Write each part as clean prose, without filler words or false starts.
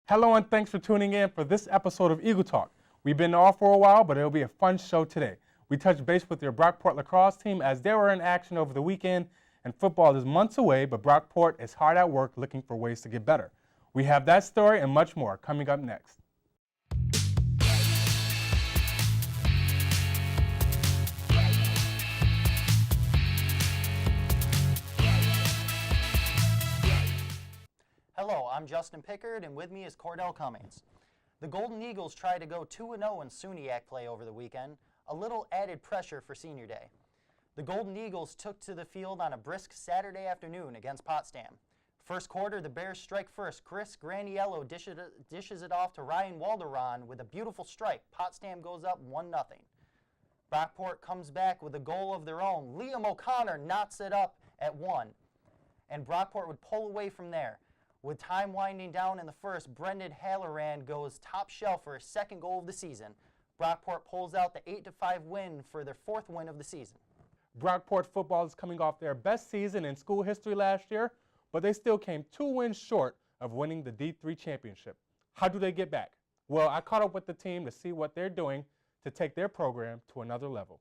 Hello and thanks for tuning in for this episode of Eagle Talk. We've been off for a while, but it'll be a fun show today. We touch base with your Brockport lacrosse team as they were in action over the weekend, and football is months away, but Brockport is hard at work looking for ways to get better. We have that story and much more coming up next. Hello, I'm Justin Pickard, and with me is Cordell Cumming. The Golden Eagles tried to go 2-0 in SUNYAC play over the weekend, a little added pressure for Senior Day. The Golden Eagles took to the field on a brisk Saturday afternoon against Potsdam. First quarter, the Bears strike first. Chris Grandiello dishes it off to Ryan Walderon with a beautiful strike. Potsdam goes up 1-0. Brockport comes back with a goal of their own. Liam O'Connor knots it up at 1, and Brockport would pull away from there. With time winding down in the first, Brendan Halloran goes top shelf for his second goal of the season. Brockport pulls out the 8-5 win for their fourth win of the season. Brockport football is coming off their best season in school history last year, but they still came 2 wins short of winning the D3 championship. How do they get back? Well, I caught up with the team to see what they're doing to take their program to another level.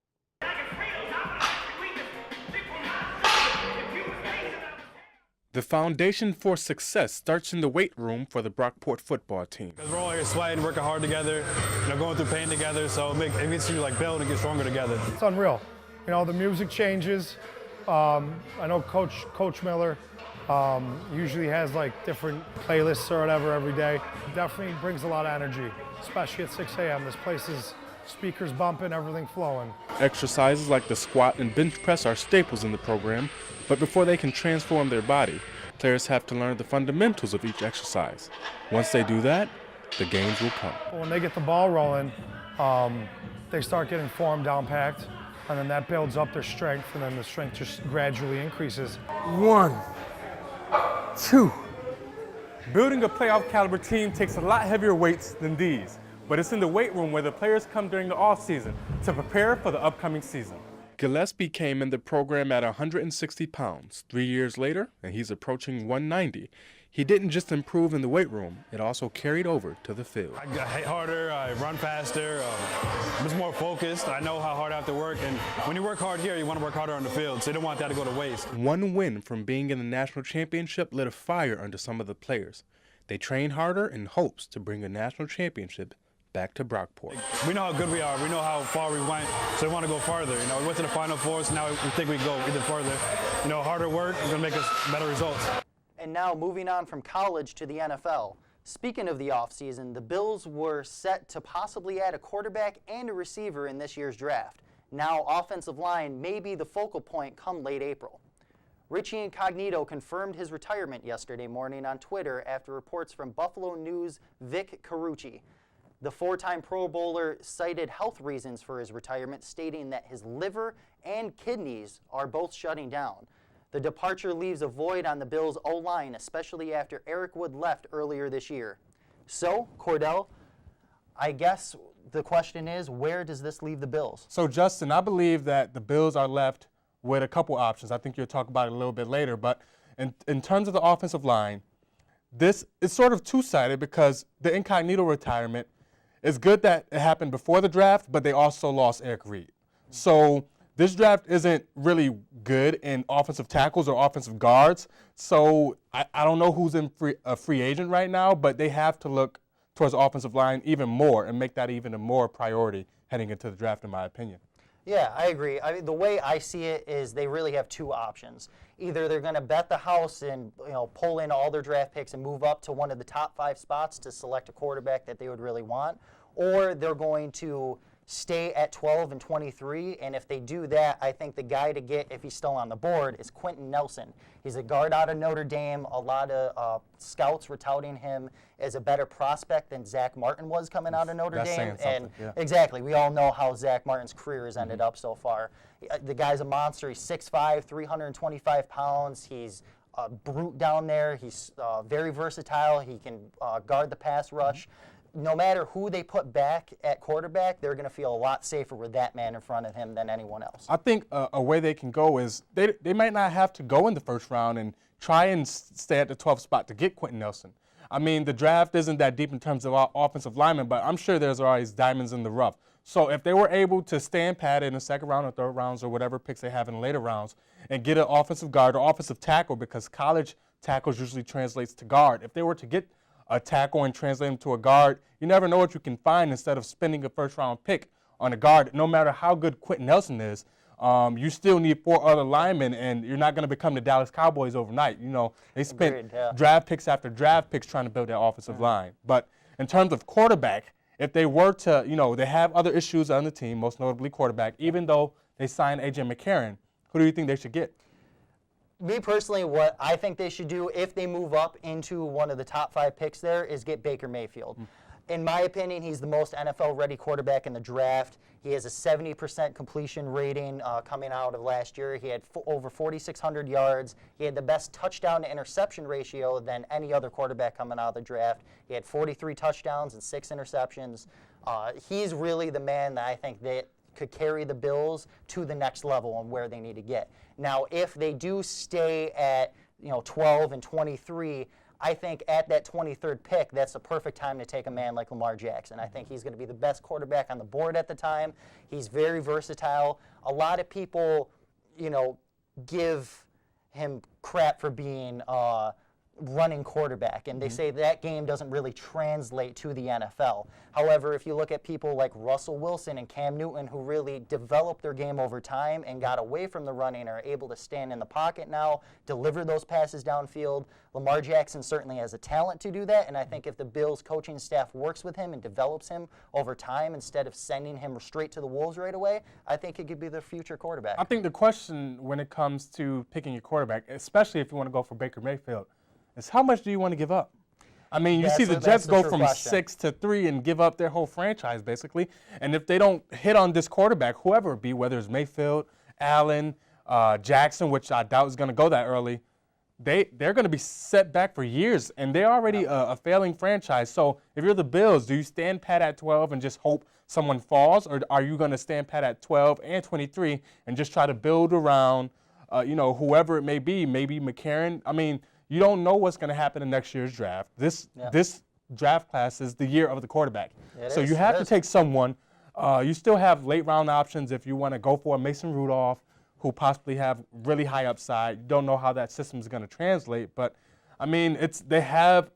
The foundation for success starts in the weight room for the Brockport football team. Because we're all here sweating, working hard together, going through pain together, so it makes you build and get stronger together. It's unreal. The music changes. I know Coach Miller usually has different playlists or whatever every day. Definitely brings a lot of energy, especially at 6 a.m. This place is speakers bumping, everything flowing. Exercises like the squat and bench press are staples in the program, but before they can transform their body, players have to learn the fundamentals of each exercise. Once they do that, the gains will come. When they get the ball rolling, they start getting form down packed, and then that builds up their strength, and then the strength just gradually increases. 1, 2. Building a playoff caliber team takes a lot heavier weights than these, but it's in the weight room where the players come during the off season to prepare for the upcoming season. Gillespie came in the program at 160 pounds 3 years later, and he's approaching 190. He didn't just improve in the weight room, it also carried over to the field. I hit harder, I run faster, I'm just more focused. I know how hard I have to work, and when you work hard here, you want to work harder on the field, so you don't want that to go to waste. One win from being in the national championship lit a fire under some of the players. They train harder in hopes to bring a national championship back to Brockport. We know how good we are. We know how far we went, so we want to go farther. We went to the Final Four, so now we think we can go even further. Harder work is going to make us better results. And now moving on from college to the NFL. Speaking of the offseason, the Bills were set to possibly add a quarterback and a receiver in this year's draft. Now offensive line may be the focal point come late April. Richie Incognito confirmed his retirement yesterday morning on Twitter after reports from Buffalo News' Vic Carucci. The 4-time Pro Bowler cited health reasons for his retirement, stating that his liver and kidneys are both shutting down. The departure leaves a void on the Bills' O-line, especially after Eric Wood left earlier this year. So, Cordell, I guess the question is, where does this leave the Bills? So, Justin, I believe that the Bills are left with a couple options. I think you'll talk about it a little bit later, but in terms of the offensive line, this is sort of two-sided because the Incognito retirement, it's good that it happened before the draft, but they also lost Eric Reed. So this draft isn't really good in offensive tackles or offensive guards. So I don't know who's in a free agent right now, but they have to look towards the offensive line even more and make that even a more priority heading into the draft, in my opinion. Yeah, I agree. The way I see it is they really have two options. Either they're going to bet the house and pull in all their draft picks and move up to one of the top 5 spots to select a quarterback that they would really want, or they're going to stay at 12 and 23, and if they do that, I think the guy to get, if he's still on the board, is Quentin Nelson. He's a guard out of Notre Dame. A lot of scouts were touting him as a better prospect than Zach Martin was coming out of Notre Dame. And yeah. Exactly, we all know how Zach Martin's career has ended up so far. The guy's a monster. He's 6'5", 325 pounds. He's a brute down there. He's very versatile. He can guard the pass rush. No matter who they put back at quarterback, they're going to feel a lot safer with that man in front of him than anyone else. I think a way they can go is they might not have to go in the first round and try and stay at the 12th spot to get Quentin Nelson. I mean, the draft isn't that deep in terms of offensive linemen, but I'm sure there's always diamonds in the rough. So if they were able to stand pat in the second round or third rounds or whatever picks they have in the later rounds and get an offensive guard or offensive tackle, because college tackles usually translates to guard. If they were to get a tackle and translate him to a guard, you never know what you can find instead of spending a first-round pick on a guard. No matter how good Quentin Nelson is, you still need 4 other linemen, and you're not going to become the Dallas Cowboys overnight. You know, they spent draft picks after draft picks trying to build that offensive line. But in terms of quarterback, if they were to, you know, they have other issues on the team, most notably quarterback, even though they signed A.J. McCarron, who do you think they should get? Me personally, what I think they should do if they move up into one of the top 5 picks there is get Baker Mayfield. In my opinion, he's the most NFL-ready quarterback in the draft. He has a 70% completion rating coming out of last year. He had over 4,600 yards. He had the best touchdown-to-interception ratio than any other quarterback coming out of the draft. He had 43 touchdowns and 6 interceptions. He's really the man that I think that could carry the Bills to the next level on where they need to get. Now, if they do stay at 12 and 23, I think at that 23rd pick, that's the perfect time to take a man like Lamar Jackson. I think he's going to be the best quarterback on the board at the time. He's very versatile. A lot of people, give him crap for being running quarterback, and they say that game doesn't really translate to the NFL. However, if you look at people like Russell Wilson and Cam Newton, who really developed their game over time and got away from the running, are able to stand in the pocket now, deliver those passes downfield. Lamar Jackson certainly has a talent to do that, and I think if the Bills coaching staff works with him and develops him over time instead of sending him straight to the Wolves right away, I think he could be the future quarterback. I think the question when it comes to picking your quarterback, especially if you want to go for Baker Mayfield, is how much do you want to give up? I mean, you see the Jets go from 6 to 3 and give up their whole franchise, basically. And if they don't hit on this quarterback, whoever it be, whether it's Mayfield, Allen, Jackson, which I doubt is going to go that early, they're going to be set back for years, and they're already a failing franchise. So if you're the Bills, do you stand pat at 12 and just hope someone falls, or are you going to stand pat at 12 and 23 and just try to build around, whoever it may be, maybe McCarron? I mean, you don't know what's going to happen in next year's draft. This draft class is the year of the quarterback. So you have to take someone. You still have late round options if you want to go for a Mason Rudolph, who possibly have really high upside. You don't know how that system is going to translate, but I mean, they have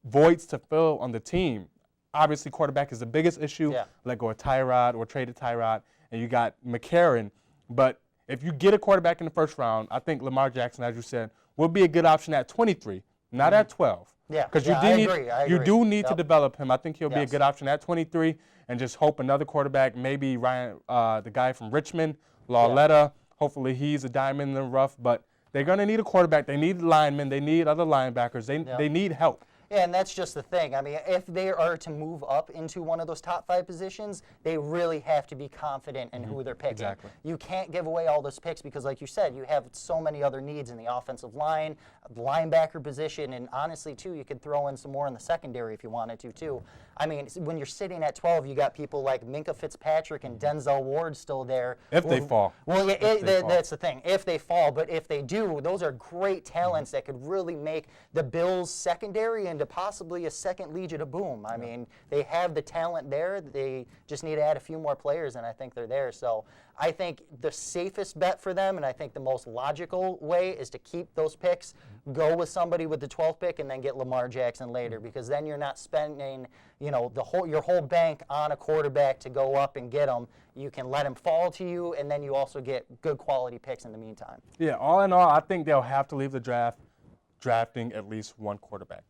voids to fill on the team. Obviously, quarterback is the biggest issue. Let go of Tyrod or trade Tyrod, and you got McCarron. But if you get a quarterback in the first round, I think Lamar Jackson, as you said, would be a good option at 23, not at 12. Because you do need to develop him. I think he'll be a good option at 23, and just hope another quarterback, maybe Ryan, the guy from Richmond, Lauletta. Hopefully he's a diamond in the rough. But they're going to need a quarterback. They need linemen. They need other linebackers. They need help. Yeah, and that's just the thing. I mean, if they are to move up into one of those top 5 positions, they really have to be confident in who they're picking. Exactly. You can't give away all those picks because, like you said, you have so many other needs in the offensive line, linebacker position, and honestly, too, you could throw in some more in the secondary if you wanted to, too. I mean, when you're sitting at 12, you got people like Minkah Fitzpatrick and Denzel Ward still there. If they fall. Well, that's the thing. If they fall, but if they do, those are great talents that could really make the Bills' secondary into possibly a second Legion of Boom. I mean, they have the talent there. They just need to add a few more players, and I think they're there. So I think the safest bet for them, and I think the most logical way, is to keep those picks, go with somebody with the 12th pick, and then get Lamar Jackson later, because then you're not spending your whole bank on a quarterback to go up and get him. You can let him fall to you, and then you also get good quality picks in the meantime. Yeah, all in all, I think they'll have to leave the draft drafting at least one quarterback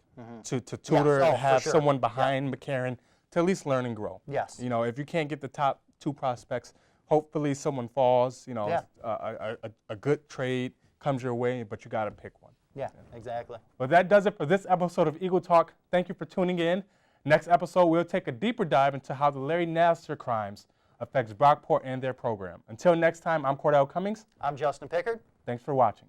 to tutor and have someone behind McCarron to at least learn and grow. Yes. If you can't get the top 2 prospects, hopefully someone falls. A good trade comes your way, but you got to pick one. Yeah, exactly. But that does it for this episode of Eagle Talk. Thank you for tuning in. Next episode, we'll take a deeper dive into how the Larry Nassar crimes affects Brockport and their program. Until next time, I'm Cordell Cummings. I'm Justin Pickard. Thanks for watching.